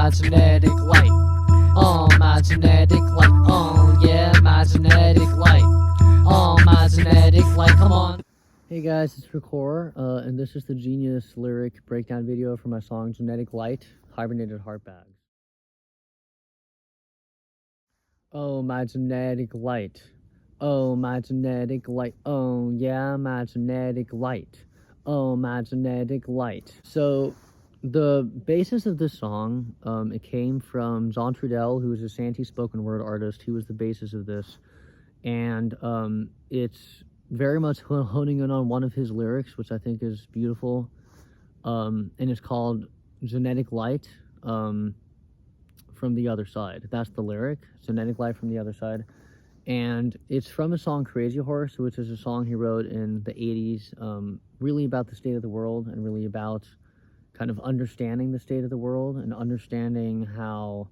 my genetic light. My genetic light. Yeah, my genetic light. My genetic light. Come on. Hey guys, it's RicoR, and this is the genius lyric breakdown video for my song Genetic Light, Hibernated Heart Bags. Oh, my genetic light. Oh, my genetic light. Oh, yeah, my genetic light. Oh, my genetic light. So, the basis of this song, it came from John Trudell, who is a Santee spoken word artist. He was the basis of this. And it's very much honing in on one of his lyrics, which I think is beautiful. And it's called Genetic Light. From the Other Side. That's the lyric, Genetic Light from the Other Side. And it's from his song Crazy Horse, which is a song he wrote in the 80s, really about the state of the world and really about kind of understanding the state of the world and understanding how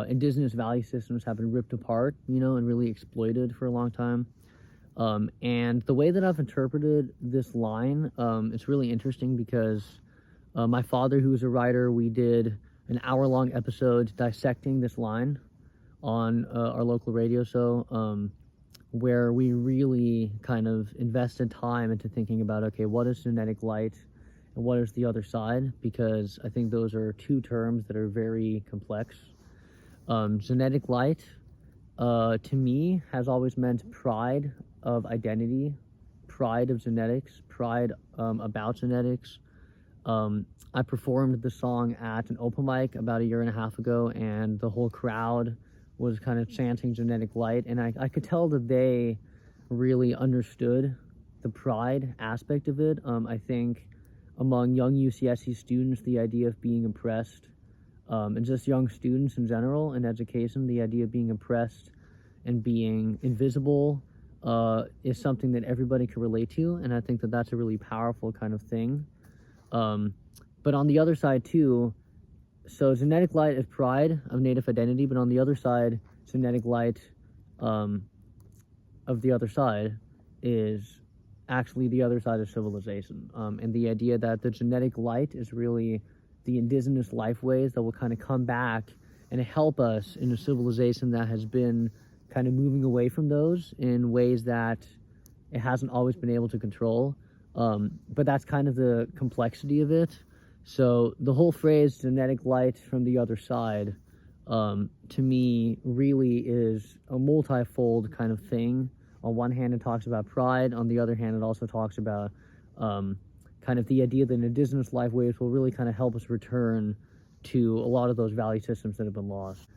indigenous value systems have been ripped apart, you know, and really exploited for a long time. And the way that I've interpreted this line, it's really interesting because my father, who was a writer, we did an hour-long episode dissecting this line on our local radio show, where we really kind of invested time into thinking about, okay, what is genetic light and what is the other side? Because I think those are two terms that are very complex. Genetic light, to me, has always meant pride of identity, pride of genetics, pride about genetics. I performed the song at an open mic about 1.5 years ago, and the whole crowd was kind of chanting Genetic Light, and I could tell that they really understood the pride aspect of it. I think among young UCSC students, the idea of being oppressed, and just young students in general in education, the idea of being oppressed and being invisible is something that everybody can relate to, and I think that that's a really powerful kind of thing. But on the other side too, so genetic light is pride of Native identity, but on the other side, genetic light of the other side is actually the other side of civilization. And the idea that the genetic light is really the indigenous life ways that will kind of come back and help us in a civilization that has been kind of moving away from those in ways that it hasn't always been able to control. But that's kind of the complexity of it. So the whole phrase genetic light from the other side, to me, really is a multifold kind of thing. On one hand, it talks about pride. On the other hand, it also talks about kind of the idea that indigenous life ways will really kind of help us return to a lot of those value systems that have been lost.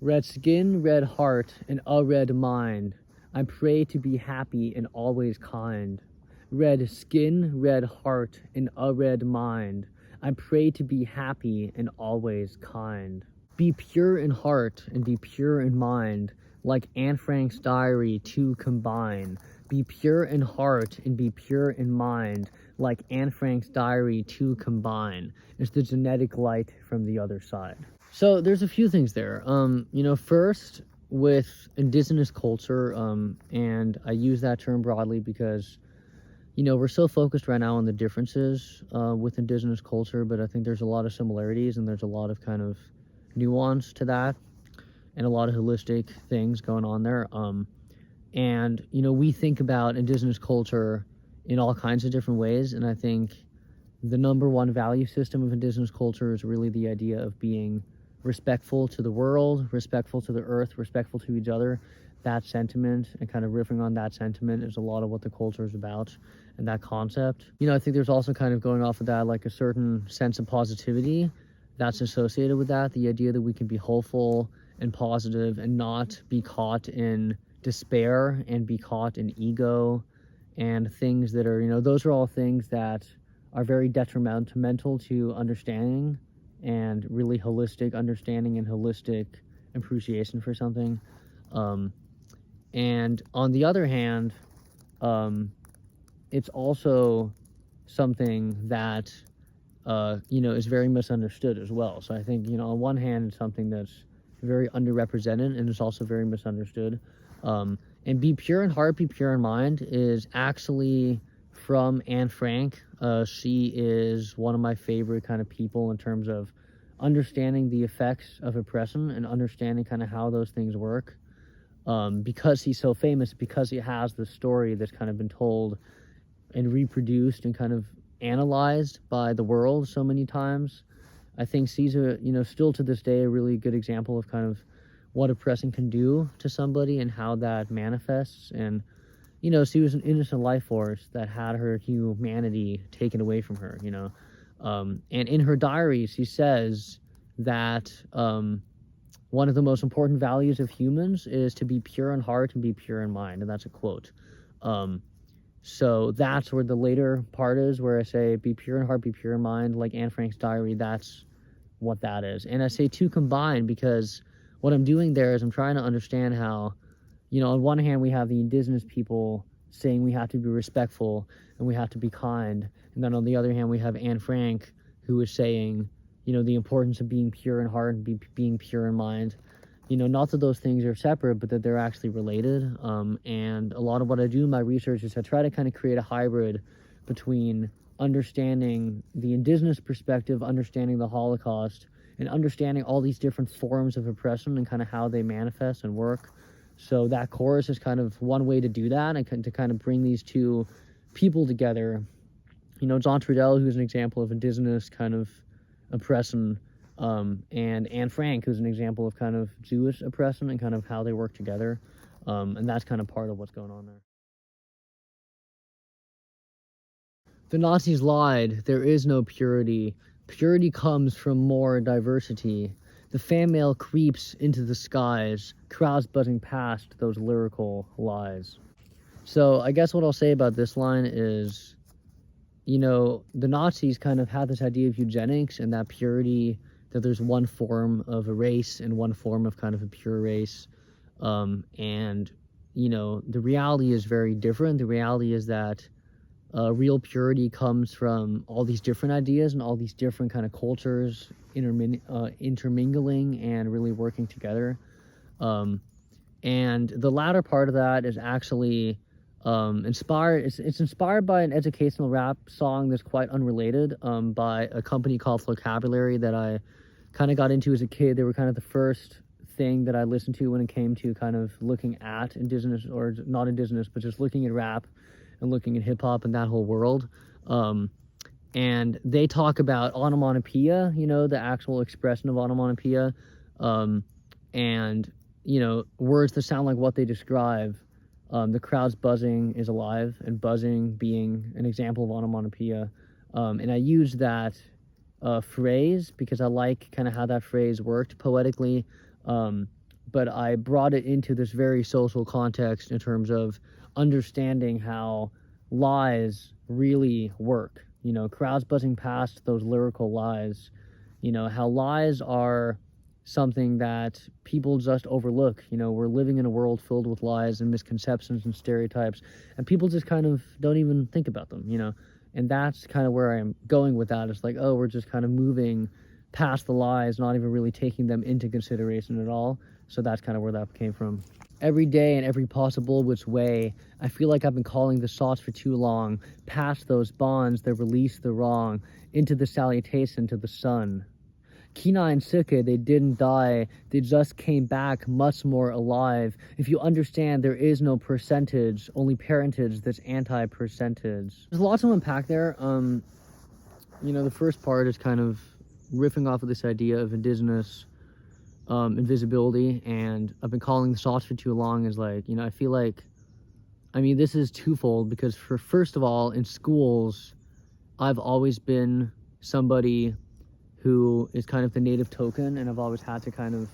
Red skin, red heart, and a red mind. I pray to be happy and always kind. Red skin, red heart, and a red mind. I pray to be happy and always kind. Be pure in heart and be pure in mind, like Anne Frank's diary to combine. Be pure in heart and be pure in mind, like Anne Frank's diary to combine. It's the genetic light from the other side. So there's a few things there. You know, first, with indigenous culture, and I use that term broadly because, you know, we're so focused right now on the differences with indigenous culture, but I think there's a lot of similarities and there's a lot of kind of nuance to that and a lot of holistic things going on there. And, you know, we think about indigenous culture in all kinds of different ways, and I think the number one value system of indigenous culture is really the idea of being respectful to the world, respectful to the earth, respectful to each other. That sentiment and kind of riffing on that sentiment is a lot of what the culture is about and that concept. You know, I think there's also kind of going off of that, like a certain sense of positivity that's associated with that. The idea that we can be hopeful and positive and not be caught in despair and be caught in ego and things that are, you know, those are all things that are very detrimental to understanding and really holistic understanding and holistic appreciation for something. And on the other hand, it's also something that, you know, is very misunderstood as well. So I think, you know, on one hand, it's something that's very underrepresented and it's also very misunderstood. And be pure in heart, be pure in mind is actually from Anne Frank. She is one of my favorite kind of people in terms of understanding the effects of oppression and understanding kind of how those things work. Because he's so famous, because he has the story that's kind of been told and reproduced and kind of analyzed by the world so many times, I think Caesar, still to this day, a really good example of kind of what oppression can do to somebody and how that manifests. And, she was an innocent life force that had her humanity taken away from her, And in her diary, she says that one of the most important values of humans is to be pure in heart and be pure in mind. And that's a quote. So that's where the later part is, where I say, be pure in heart, be pure in mind, like Anne Frank's diary. That's what that is. And I say two combined because what I'm doing there is I'm trying to understand how, on one hand, we have the indigenous people saying we have to be respectful and we have to be kind. And then on the other hand, we have Anne Frank, who is saying, the importance of being pure in heart and being pure in mind. Not that those things are separate, but that they're actually related. And a lot of what I do in my research is I try to kind of create a hybrid between understanding the indigenous perspective, understanding the Holocaust, and understanding all these different forms of oppression and kind of how they manifest and work. So that chorus is kind of one way to do that and to kind of bring these two people together. John Trudell, who's an example of indigenous kind of oppression, and Anne Frank, who's an example of kind of Jewish oppression and kind of how they work together. And that's kind of part of what's going on there. The Nazis lied. There is no purity. Purity comes from more diversity. The fan mail creeps into the skies, crowds buzzing past those lyrical lies. So I guess what I'll say about this line is, the Nazis kind of had this idea of eugenics and that purity, that there's one form of a race and one form of kind of a pure race. And, the reality is very different. The reality is that real purity comes from all these different ideas and all these different kind of cultures intermingling and really working together. And the latter part of that is actually inspired. It's inspired by an educational rap song that's quite unrelated, by a company called Vocabulary that I kind of got into as a kid. They were kind of the first thing that I listened to when it came to kind of looking at indigenous, or not indigenous, but just looking at rap and looking at hip hop and that whole world. And they talk about onomatopoeia, the actual expression of onomatopoeia, and, words that sound like what they describe. The crowd's buzzing is alive, and buzzing being an example of onomatopoeia. And I use that phrase because I like kind of how that phrase worked poetically. But I brought it into this very social context in terms of understanding how lies really work. Crowds buzzing past those lyrical lies. How lies are something that people just overlook. We're living in a world filled with lies and misconceptions and stereotypes, and people just kind of don't even think about them, and that's kind of where I'm going with that. It's like, oh, we're just kind of moving past the lies, not even really taking them into consideration at all. So that's kind of where that came from. Every day in every possible which way, I feel like I've been calling the shots for too long, past those bonds that release the wrong, into the salutation to the sun. Kina and Suke, they didn't die, they just came back much more alive. If you understand, there is no percentage, only parentage that's anti-percentage. There's lots to unpack there. The first part is kind of riffing off of this idea of indigenous invisibility, and I've been calling the shots for too long is like, I feel like, this is twofold, because first of all, in schools, I've always been somebody who is kind of the native token, and I've always had to kind of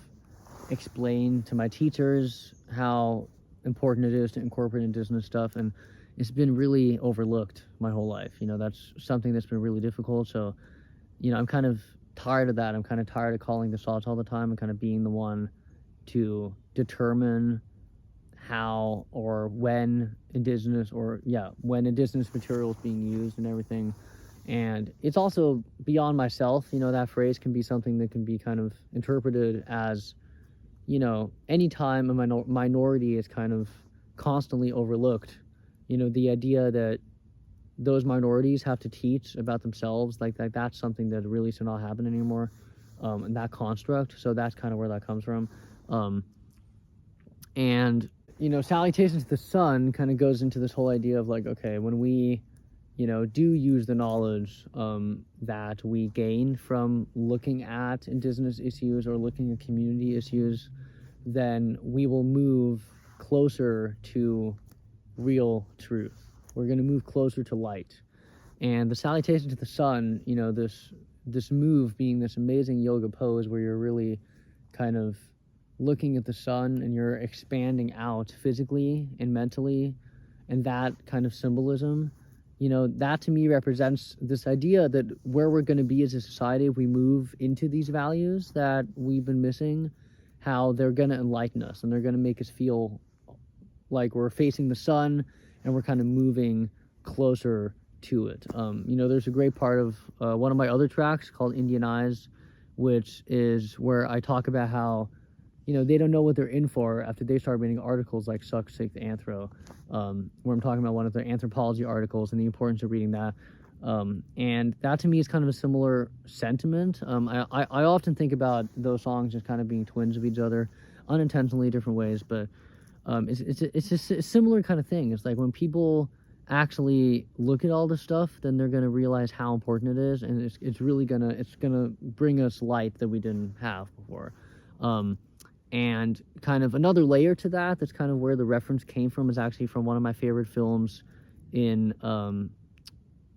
explain to my teachers how important it is to incorporate indigenous stuff, and it's been really overlooked my whole life. That's something that's been really difficult. So, I'm kind of tired of that. I'm kind of tired of calling the shots all the time and kind of being the one to determine how or when indigenous material is being used and everything. And it's also beyond myself. That phrase can be something that can be kind of interpreted as, anytime a minority is kind of constantly overlooked, the idea that those minorities have to teach about themselves, like that's something that really should not happen anymore. and that construct. So that's kind of where that comes from. And salutations to the sun kind of goes into this whole idea of like, okay, when we do use the knowledge that we gain from looking at indigenous issues or looking at community issues, then we will move closer to real truth. We're going to move closer to light. And the salutation to the sun, this move being this amazing yoga pose where you're really kind of looking at the sun and you're expanding out physically and mentally, and that kind of symbolism, that to me represents this idea that where we're going to be as a society if we move into these values that we've been missing, how they're going to enlighten us and they're going to make us feel like we're facing the sun and we're kind of moving closer to it. There's a great part of one of my other tracks called Indian Eyes, which is where I talk about how they don't know what they're in for after they start reading articles like Suck Sick Anthro, where I'm talking about one of the anthropology articles and the importance of reading that. And that to me is kind of a similar sentiment. I often think about those songs as kind of being twins of each other, unintentionally, different ways, but it's just a similar kind of thing. It's like when people actually look at all this stuff, then they're going to realize how important it is, and it's really gonna bring us light that we didn't have before. And kind of another layer to that, that's kind of where the reference came from, is actually from one of my favorite films in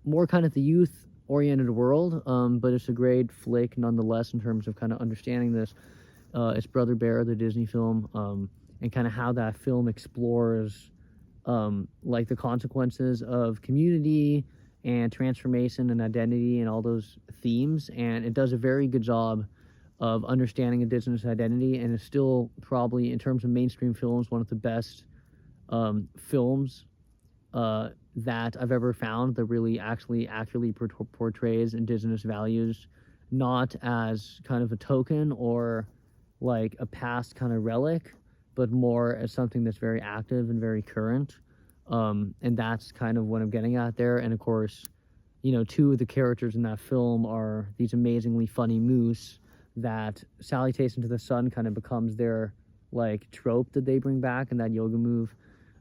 more kind of the youth-oriented world, but it's a great flick nonetheless in terms of kind of understanding this. It's Brother Bear, the Disney film, and kind of how that film explores like the consequences of community and transformation and identity and all those themes, and it does a very good job of understanding indigenous identity, and is still probably, in terms of mainstream films, one of the best films that I've ever found that really actually accurately portrays indigenous values, not as kind of a token or like a past kind of relic, but more as something that's very active and very current. And that's kind of what I'm getting at there. And of course, two of the characters in that film are these amazingly funny moose that salutation to the sun kind of becomes their like trope that they bring back in that yoga move.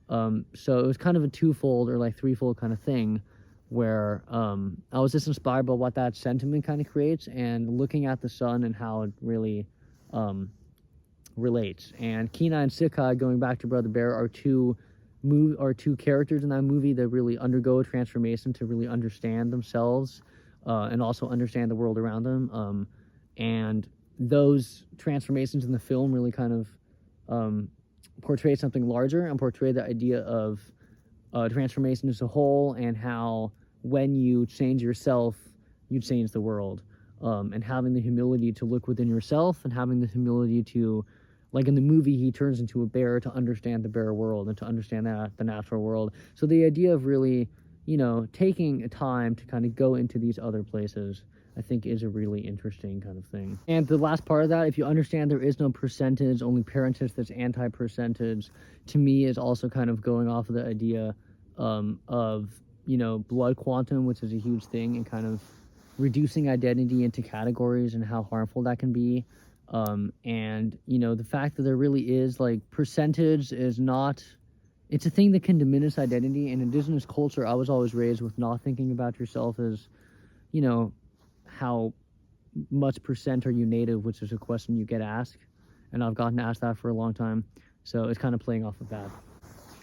So it was kind of a twofold or like threefold kind of thing where I was just inspired by what that sentiment kind of creates, and looking at the sun and how it really relates. And Kenai and Sikai, going back to Brother Bear, are two characters in that movie that really undergo a transformation to really understand themselves and also understand the world around them. And those transformations in the film really kind of portray something larger and portray the idea of transformation as a whole, and how when you change yourself, you change the world. And having the humility to look within yourself, and having the humility to, like in the movie, he turns into a bear to understand the bear world and to understand the natural world. So the idea of really, taking a time to kind of go into these other places, I think is a really interesting kind of thing. And the last part of that, if you understand there is no percentage, only parentage that's anti-percentage, to me is also kind of going off of the idea of, blood quantum, which is a huge thing, and kind of reducing identity into categories and how harmful that can be. And, the fact that there really is, like, percentage is not, it's a thing that can diminish identity. In indigenous culture, I was always raised with not thinking about yourself as, how much percent are you native, which is a question you get asked, and I've gotten asked that for a long time, so it's kind of playing off of that.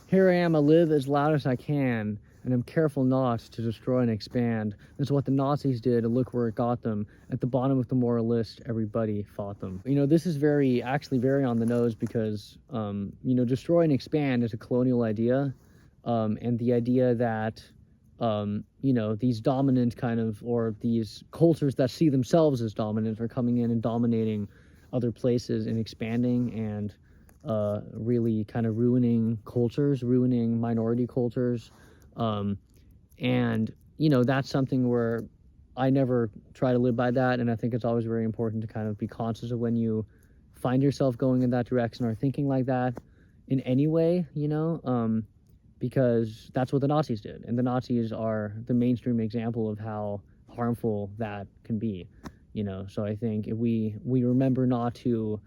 Here I am, I live as loud as I can, and I'm careful not to destroy and expand. That's what the Nazis did, and look where it got them. At the bottom of the moral list, everybody fought them. This is actually very on the nose, because destroy and expand is a colonial idea, and the idea that these dominant kind of, or these cultures that see themselves as dominant, are coming in and dominating other places and expanding and really kind of ruining cultures, ruining minority cultures. And that's something where I never try to live by that, and I think it's always very important to kind of be conscious of when you find yourself going in that direction or thinking like that in any way, because that's what the Nazis did, and the Nazis are the mainstream example of how harmful that can be. you know. So I think if we remember not to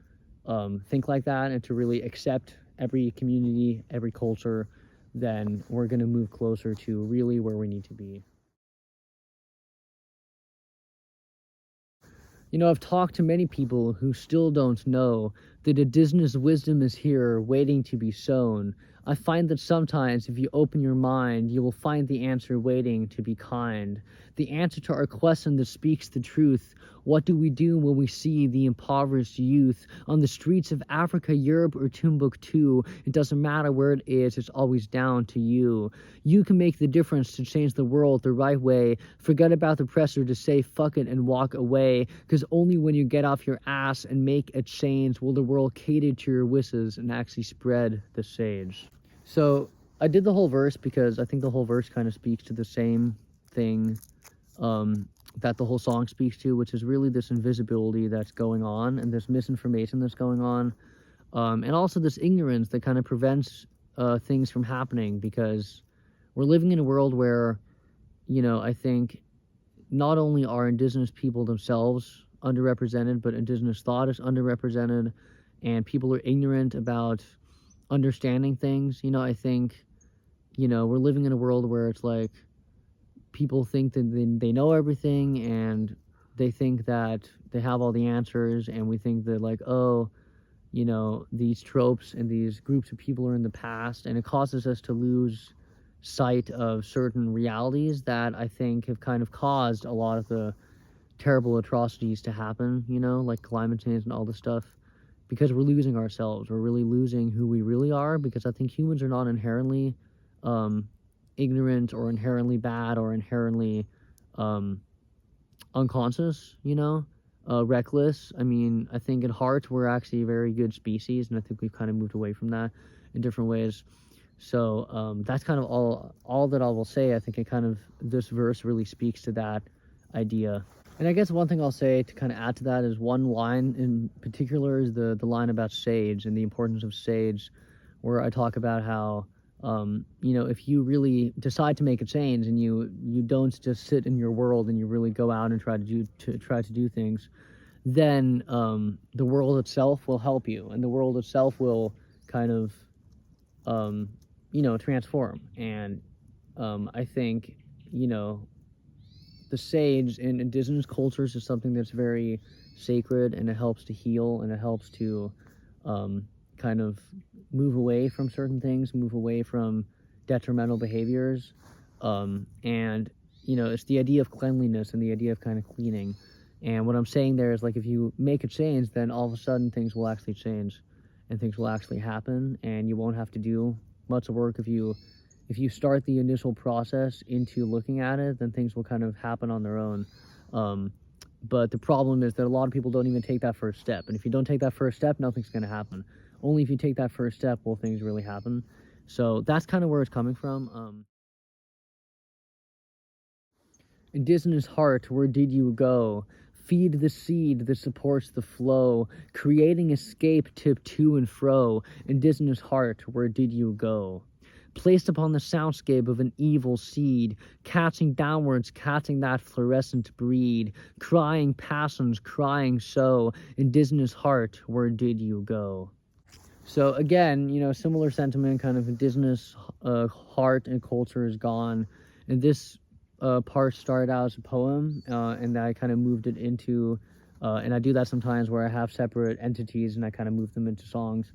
think like that and to really accept every community, every culture, then we're going to move closer to really where we need to be. You know, I've talked to many people who still don't know that indigenous wisdom is here waiting to be sown. I find that sometimes if you open your mind, you will find the answer waiting to be kind. The answer to our question that speaks the truth. What do we do when we see the impoverished youth on the streets of Africa, Europe, or Timbuktu? It doesn't matter where it is, it's always down to you. You can make the difference to change the world the right way. Forget about the pressure to say fuck it and walk away, because only when you get off your ass and make a change will the world cater to your wishes and actually spread the sage. So I did the whole verse because I think the whole verse kind of speaks to the same thing that the whole song speaks to, which is really this invisibility that's going on and this misinformation that's going on, and also this ignorance that kind of prevents things from happening, because we're living in a world where, you know, I think not only are indigenous people themselves underrepresented, but indigenous thought is underrepresented, and people are ignorant about understanding things. You know, I think, you know, we're living in a world where it's like people think that they know everything, and they think that they have all the answers, and we think that, like, oh, you know, these tropes and these groups of people are in the past, and it causes us to lose sight of certain realities that I think have kind of caused a lot of the terrible atrocities to happen, you know, like climate change and all this stuff, because we're losing ourselves. We're really losing who we really are, because I think humans are not inherently ignorant or inherently bad or inherently unconscious, you know, reckless. I mean, I think at heart we're actually a very good species, and I think we've kind of moved away from that in different ways. So that's kind of all that I will say. I think it kind of, this verse really speaks to that idea. And I guess one thing I'll say to kind of add to that is one line in particular is the line about sage and the importance of sage, where I talk about how you know, if you really decide to make a change and you don't just sit in your world and you really go out and try to do things, then the world itself will help you, and the world itself will kind of you know, transform. And I think, you know, the sage in indigenous cultures is something that's very sacred, and it helps to heal, and it helps to kind of move away from certain things, move away from detrimental behaviors. And, you know, it's the idea of cleanliness and the idea of kind of cleaning. And what I'm saying there is, like, if you make a change, then all of a sudden things will actually change and things will actually happen, and you won't have to do much work. If you start the initial process into looking at it, then things will kind of happen on their own. But the problem is that a lot of people don't even take that first step. And if you don't take that first step, nothing's going to happen. Only if you take that first step will things really happen. So that's kind of where it's coming from. Indigenous heart, where did you go? Feed the seed that supports the flow, creating escape tip to and fro. Indigenous heart, where did you go? Placed upon the soundscape of an evil seed, catching downwards, catching that fluorescent breed, crying passions, crying so. Indigenous heart, where did you go? So again, you know, similar sentiment, kind of indigenous heart and culture is gone. And this part started out as a poem, and I kind of moved it into, and I do that sometimes where I have separate entities and I kind of move them into songs.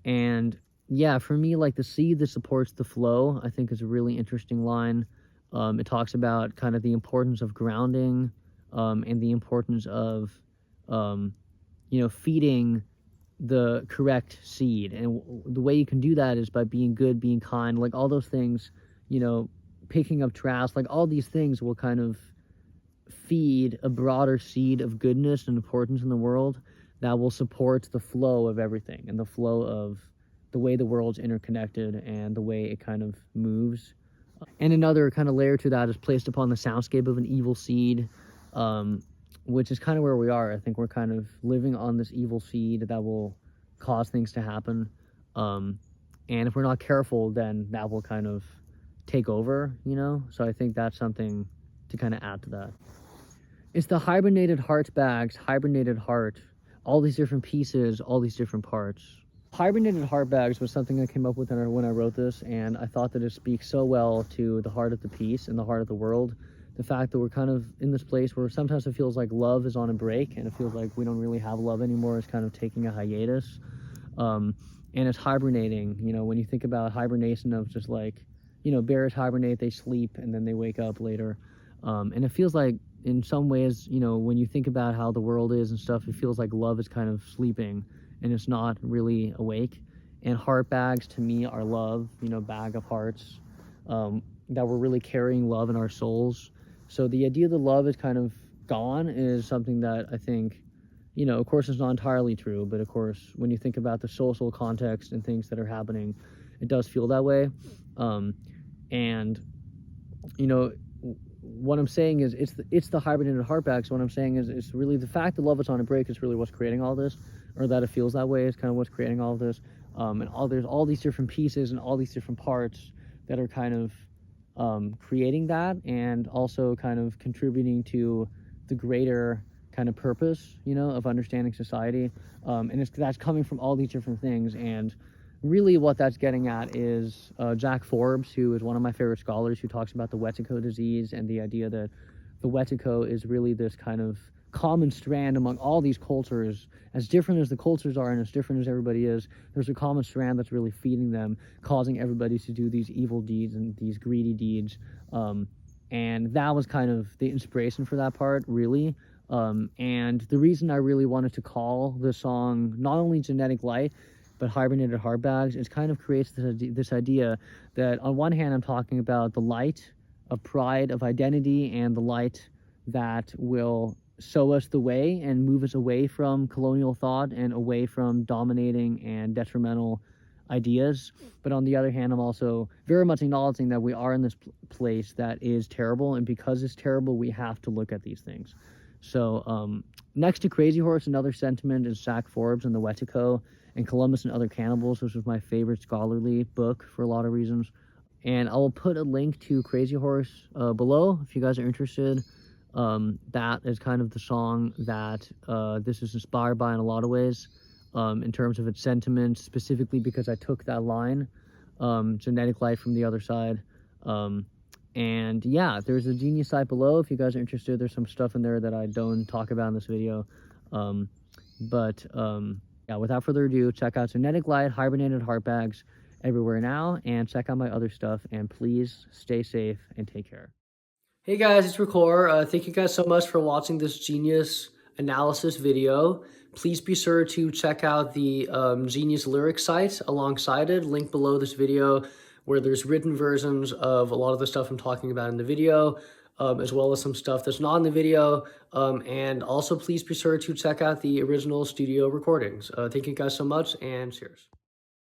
And yeah, for me, like, the seed that supports the flow, I think is a really interesting line. It talks about kind of the importance of grounding, and the importance of, you know, feeding the correct seed. And the way you can do that is by being good, being kind, like all those things, you know, picking up trash, like all these things will kind of feed a broader seed of goodness and importance in the world that will support the flow of everything, and the flow of the way the world's interconnected and the way it kind of moves. And another kind of layer to that is placed upon the soundscape of an evil seed, which is kind of where we are. I think we're kind of living on this evil seed that will cause things to happen. And if we're not careful, then that will kind of take over, you know? So I think that's something to kind of add to that. It's the hibernated heart bags, hibernated heart, all these different pieces, all these different parts. Hibernated heart bags was something I came up with when I wrote this, and I thought that it speaks so well to the heart of the piece and the heart of the world. The fact that we're kind of in this place where sometimes it feels like love is on a break, and it feels like we don't really have love anymore. It's kind of taking a hiatus. And it's hibernating. You know, when you think about hibernation of just like, you know, bears hibernate, they sleep, and then they wake up later. And it feels like in some ways, you know, when you think about how the world is and stuff, it feels like love is kind of sleeping and it's not really awake. And heart bags to me are love, you know, bag of hearts, that we're really carrying love in our souls. So the idea that love is kind of gone is something that I think, you know, of course it's not entirely true, but of course, when you think about the social context and things that are happening, it does feel that way. And, you know, what I'm saying is it's the hibernated heart bags. So what I'm saying is it's really the fact that love is on a break is really what's creating all this, or that it feels that way is kind of what's creating all this. And there's all these different pieces and all these different parts that are kind of creating that, and also kind of contributing to the greater kind of purpose, you know, of understanding society. And that's coming from all these different things. And really what that's getting at is Jack Forbes, who is one of my favorite scholars, who talks about the Wetiko disease and the idea that the Wetiko is really this kind of common strand among all these cultures. As different as the cultures are and as different as everybody is, there's a common strand that's really feeding them, causing everybody to do these evil deeds and these greedy deeds. And that was kind of the inspiration for that part, really. And the reason I really wanted to call the song not only Genetic Light, but hibernated heart bags, it kind of creates this idea that on one hand, I'm talking about the light of pride, of identity, and the light that will show us the way and move us away from colonial thought and away from dominating and detrimental ideas. But on the other hand, I'm also very much acknowledging that we are in this place that is terrible, and because it's terrible, we have to look at these things. So next to Crazy Horse, another sentiment is Jack Forbes and the Wetiko and Columbus and Other Cannibals, which was my favorite scholarly book for a lot of reasons. And I'll put a link to Crazy Horse below if you guys are interested. That is kind of the song that this is inspired by in a lot of ways, in terms of its sentiment, specifically because I took that line, Genetic Life from the Other Side. And yeah, there's a Genius site below if you guys are interested. There's some stuff in there that I don't talk about in this video. Yeah, without further ado, check out Genetic Light, hibernated heart bags everywhere now, and check out my other stuff. And please stay safe and take care. Hey guys, it's RicoR. Thank you guys so much for watching this Genius analysis video. Please be sure to check out the Genius lyric site alongside it, link below this video, where there's written versions of a lot of the stuff I'm talking about in the video, as well as some stuff that's not in the video. And also please be sure to check out the original studio recordings. Thank you guys so much, and cheers.